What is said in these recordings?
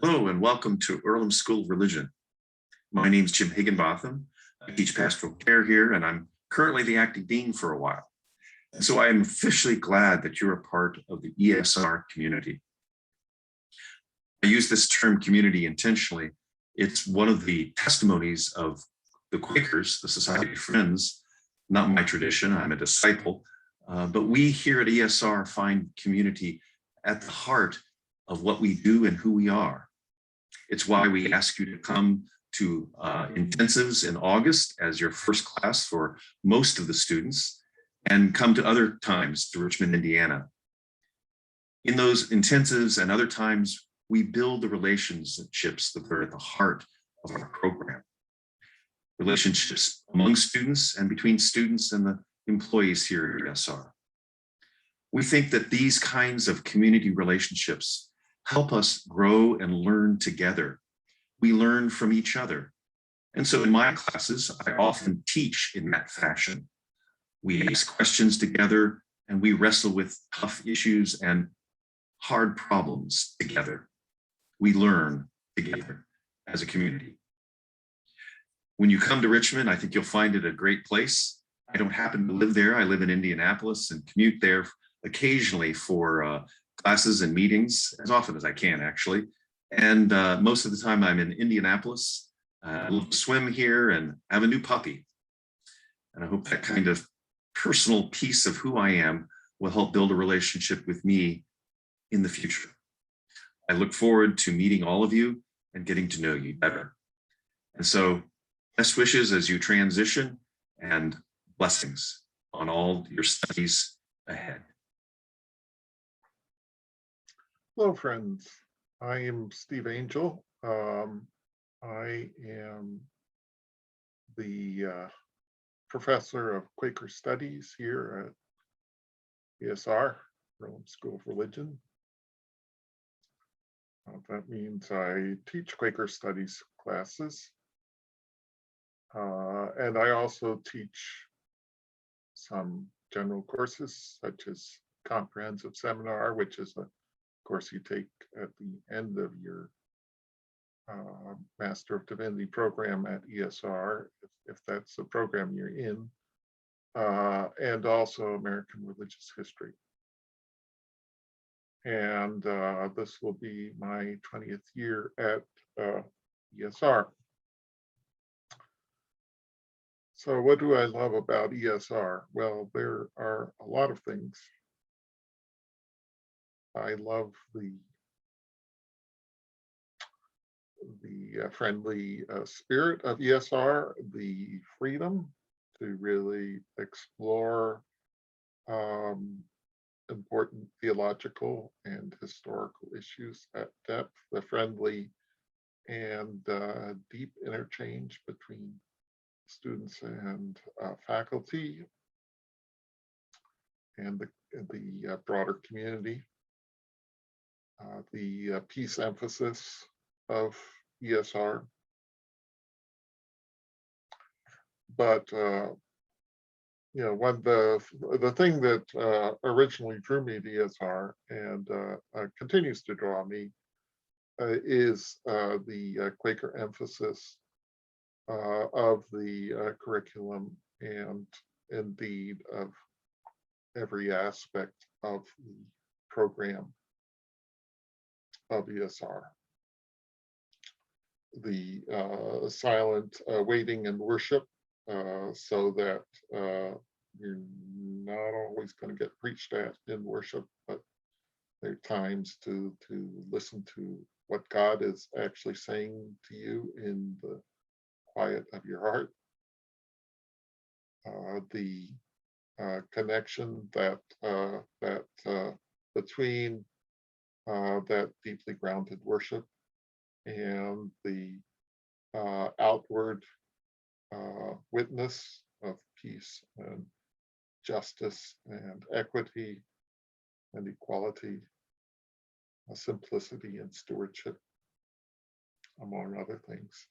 Hello and welcome to Earlham School of Religion. My name is Jim Higginbotham. I teach pastoral care here and I'm currently the acting dean for a while. And so I am officially glad that you're a part of the ESR community. I use this term community intentionally. It's one of the testimonies of the Quakers, the Society of Friends, not my tradition, I'm a disciple, but we here at ESR find community at the heart of what we do and who we are. It's why we ask you to come to intensives in August as your first class for most of the students, and come to other times to Richmond, Indiana. In those intensives and other times, we build the relationships that are at the heart of our program. Relationships among students and between students and the employees here at ESR. We think that these kinds of community relationships help us grow and learn together. We learn from each other. And so in my classes, I often teach in that fashion. We ask questions together and we wrestle with tough issues and hard problems together. We learn together as a community. When you come to Richmond, I think you'll find it a great place. I don't happen to live there. I live in Indianapolis and commute there occasionally for classes and meetings, as often as I can, actually. And most of the time I'm in Indianapolis. I love to swim here and have a new puppy. And I hope that kind of personal piece of who I am will help build a relationship with me in the future. I look forward to meeting all of you and getting to know you better. And so best wishes as you transition and blessings on all your studies ahead. Hello, friends. I am Steve Angell. I am the professor of Quaker Studies here at ESR, Earlham School of Religion. That means I teach Quaker Studies classes. And I also teach some general courses, such as Comprehensive Seminar, which is a course you take at the end of your Master of Divinity program at ESR, if that's the program you're in, and also American Religious History. And this will be my 20th year at ESR. So what do I love about ESR? Well, there are a lot of things. I love the friendly spirit of ESR, the freedom to really explore important theological and historical issues at depth, the friendly and deep interchange between students and faculty and the broader community. The peace emphasis of ESR. But you know, the thing that originally drew me to ESR and continues to draw me is the Quaker emphasis of the curriculum and indeed of every aspect of the program of ESR. The silent waiting and worship, so that you're not always going to get preached at in worship, but there are times to listen to what God is actually saying to you in the quiet of your heart. The connection that between that deeply grounded worship and the outward witness of peace and justice and equity and equality, simplicity and stewardship, among other things.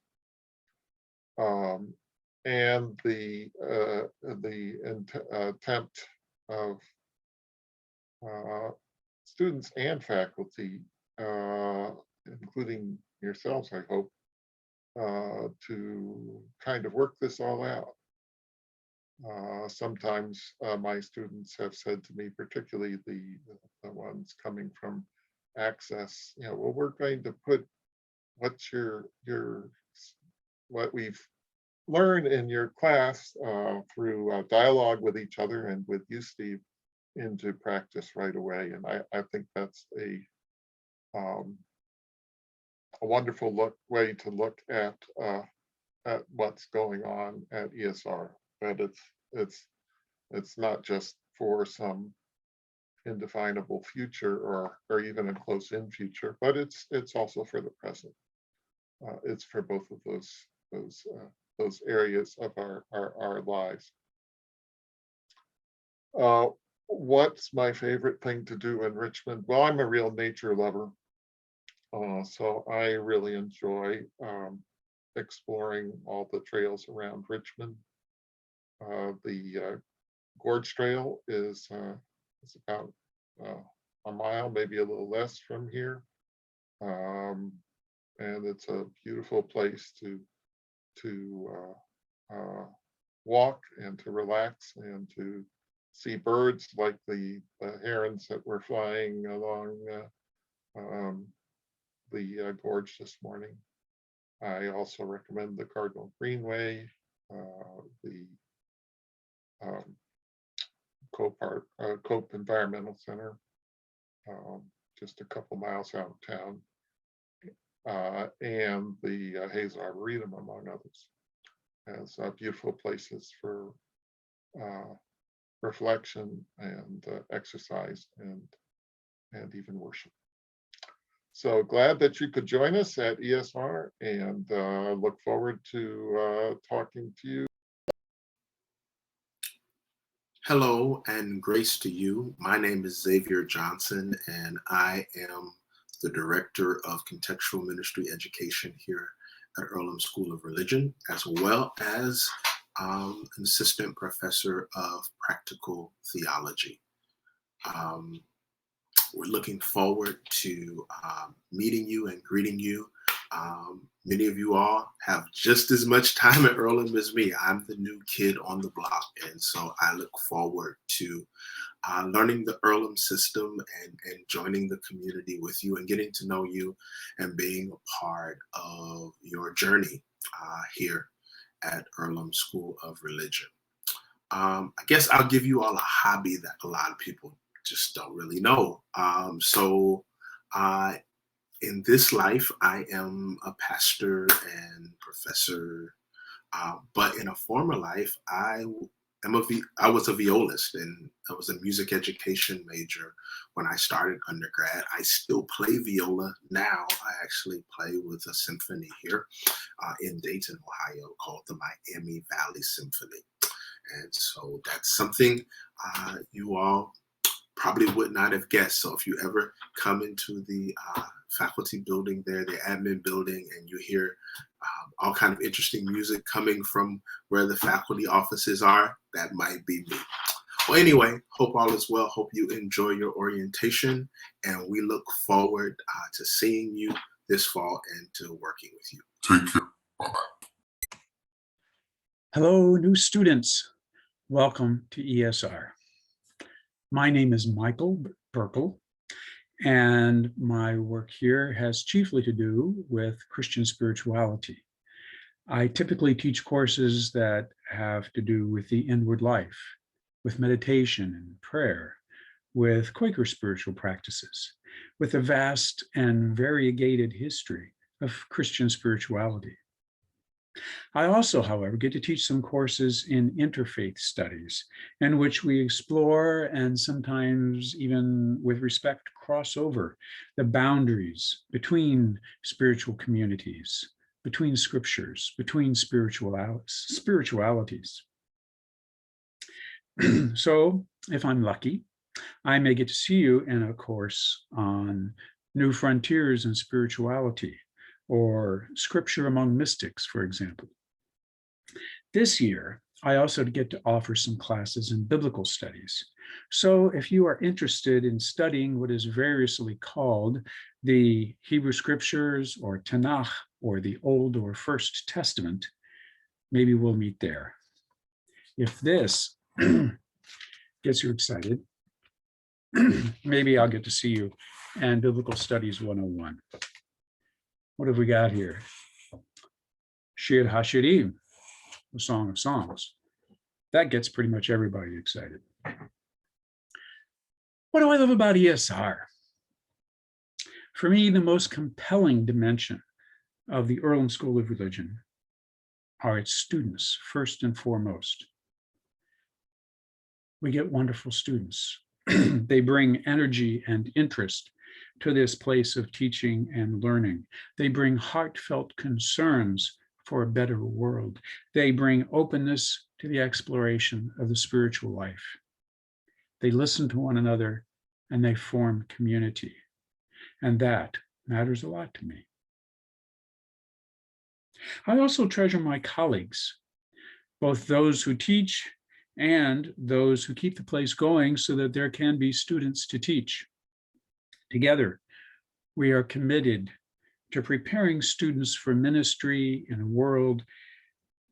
And the attempt of students and faculty including yourselves, I hope, to kind of work this all out. Sometimes my students have said to me, particularly the ones coming from Access, well, we're going to put what's what we've learned in your class through dialogue with each other and with you, Steve, into practice right away. And I think that's a wonderful way to look at what's going on at ESR. But it's not just for some indefinable future or even a close-in future, but it's also for the present. It's for both of those areas of our lives. What's my favorite thing to do in Richmond? Well, I'm a real nature lover, so I really enjoy exploring all the trails around Richmond. The Gorge Trail is about a mile, maybe a little less from here, and it's a beautiful place to walk and to relax and to see birds like the herons that were flying along the gorge this morning. I also recommend the Cardinal Greenway, the Cope Environmental Center, just a couple miles out of town, and the Hayes Arboretum, among others, as beautiful places for reflection and exercise and even worship. So glad that you could join us at ESR, and look forward to talking to you. Hello and grace to you. My name is Xavier Johnson, and I am the Director of Contextual Ministry Education here at Earlham School of Religion, as well as an Assistant Professor of Practical Theology. We're looking forward to meeting you and greeting you. Many of you all have just as much time at Earlham as me. I'm the new kid on the block, and so I look forward to learning the Earlham system and joining the community with you and getting to know you and being a part of your journey here at Earlham School of Religion. I guess I'll give you all a hobby that a lot of people just don't really know. In this life, I am a pastor and professor, but in a former life, I was a violist, and I was a music education major when I started undergrad. I still play viola now. I actually play with a symphony here in Dayton, Ohio, called the Miami Valley Symphony. And so that's something you all probably would not have guessed. So if you ever come into the faculty building there, the admin building, and you hear all kind of interesting music coming from where the faculty offices are, that might be me. Well, anyway, hope all is well. Hope you enjoy your orientation, and we look forward to seeing you this fall and to working with you. Take care. Bye-bye. Hello, new students. Welcome to ESR. My name is Michael Birkel, and my work here has chiefly to do with Christian spirituality. I typically teach courses that have to do with the inward life, with meditation and prayer, with Quaker spiritual practices, with a vast and variegated history of Christian spirituality. I also, however, get to teach some courses in interfaith studies, in which we explore and sometimes even with respect cross over the boundaries between spiritual communities, between scriptures, between spiritualities. So if I'm lucky, I may get to see you in a course on New Frontiers in Spirituality, or Scripture Among Mystics, for example. This year, I also get to offer some classes in biblical studies. So if you are interested in studying what is variously called the Hebrew Scriptures or Tanakh or the Old or First Testament, maybe we'll meet there. If this gets you excited, maybe I'll get to see you and Biblical Studies 101. What have we got here? Shir HaShirim, the Song of Songs. That gets pretty much everybody excited. What do I love about ESR? For me, the most compelling dimension of the Earlham School of Religion are its students, first and foremost. We get wonderful students. They bring energy and interest to this place of teaching and learning. They bring heartfelt concerns for a better world. They bring openness to the exploration of the spiritual life. They listen to one another and they form community. And that matters a lot to me. I also treasure my colleagues, both those who teach and those who keep the place going so that there can be students to teach. Together, we are committed to preparing students for ministry in a world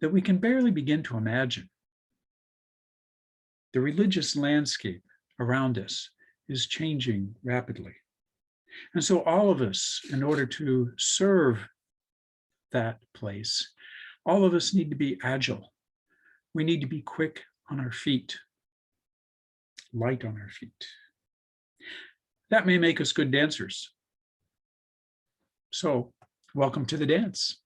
that we can barely begin to imagine. The religious landscape around us is changing rapidly. And so all of us, in order to serve that place, all of us need to be agile. We need to be quick on our feet, light on our feet. That may make us good dancers. So welcome to the dance.